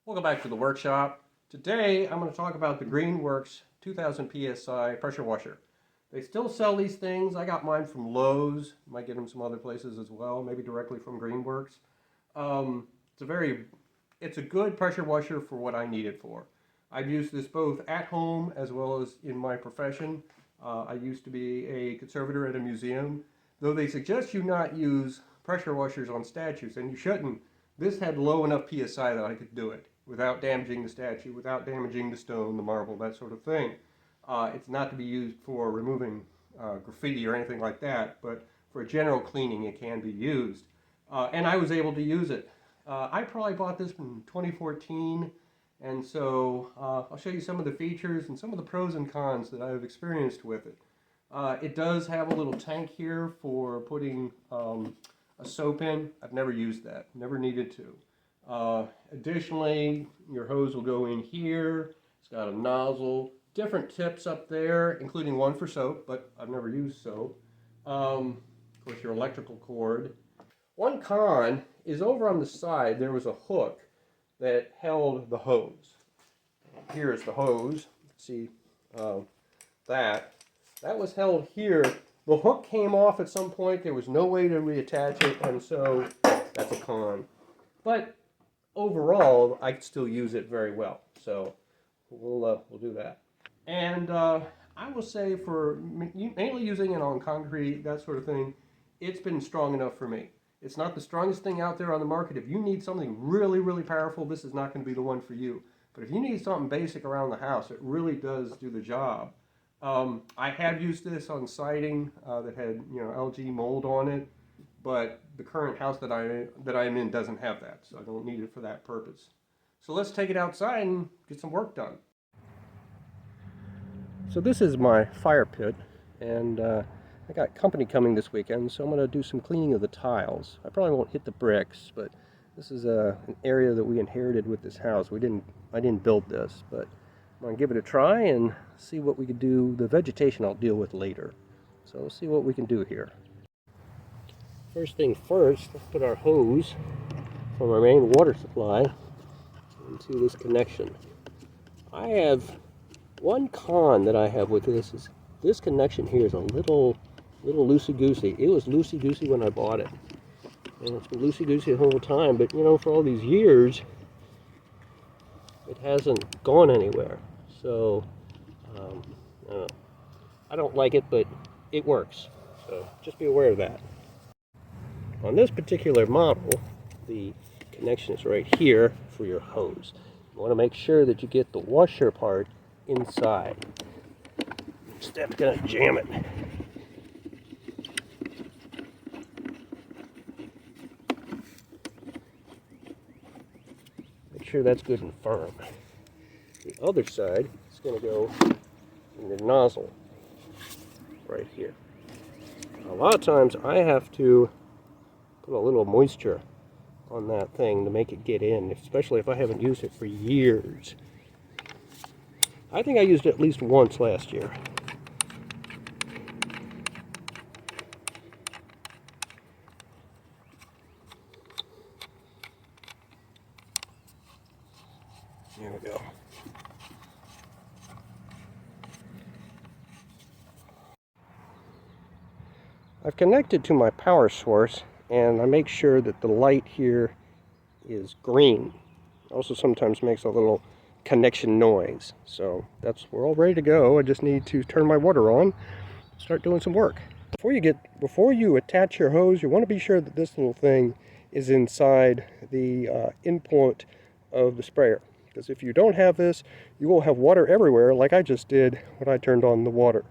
Welcome back to the workshop. Today I'm going to talk about the Greenworks 2000 PSI pressure washer. They still sell these things. I got mine from Lowe's. Might get them some other places as well, maybe directly from Greenworks. It's a good pressure washer for what I need it for. I've used this both at home as well as in my profession. I used to be a conservator at a museum, though they suggest you not use pressure washers on statues, and you shouldn't. This had low enough PSI that I could do it without damaging the statue, without damaging the stone, the marble, that sort of thing. It's not to be used for removing graffiti or anything like that, but for general cleaning it can be used. And I was able to use it. I probably bought this in 2014, and so I'll show you some of the features and some of the pros and cons that I've experienced with it. It does have a little tank here for putting a soap in. I've never used that, never needed to. Additionally, your hose will go in here. It's got a nozzle, different tips up there, including one for soap, but I've never used soap. Of course, your electrical cord. One con is over on the side, there was a hook that held the hose. Here's the hose. See that was held here. The hook came off at some point. There was no way to reattach it, and so that's a con. But overall, I could still use it very well. So we'll do that. And I will say, for mainly using it on concrete, that sort of thing, it's been strong enough for me. It's not the strongest thing out there on the market. If you need something really, really powerful, this is not going to be the one for you. But if you need something basic around the house, it really does do the job. I have used this on siding that had, algae mold on it, but the current house that I'm in doesn't have that, so I don't need it for that purpose. So let's take it outside and get some work done. So this is my fire pit, and I got company coming this weekend, so I'm going to do some cleaning of the tiles. I probably won't hit the bricks, but this is an area that we inherited with this house. I didn't build this, but I'm going to give it a try and see what we can do. The vegetation I'll deal with later. So let's see what we can do here. First thing first, let's put our hose from our main water supply into this connection. I have one con that I have with this is this connection here is a little loosey-goosey. It was loosey-goosey when I bought it. And it's been loosey-goosey the whole time, but for all these years, it hasn't gone anywhere. So, I don't like it, but it works. So, just be aware of that. On this particular model, the connection is right here for your hose. You want to make sure that you get the washer part inside. Step's going to jam it. Make sure that's good and firm. The other side is going to go in the nozzle right here. A lot of times I have to put a little moisture on that thing to make it get in, especially if I haven't used it for years. I think I used it at least once last year. There we go. I've connected to my power source, and I make sure that the light here is green. Also sometimes makes a little connection noise. So we're all ready to go. I just need to turn my water on, start doing some work. Before you attach your hose, you want to be sure that this little thing is inside the input of the sprayer. Because if you don't have this, you will have water everywhere, like I just did when I turned on the water.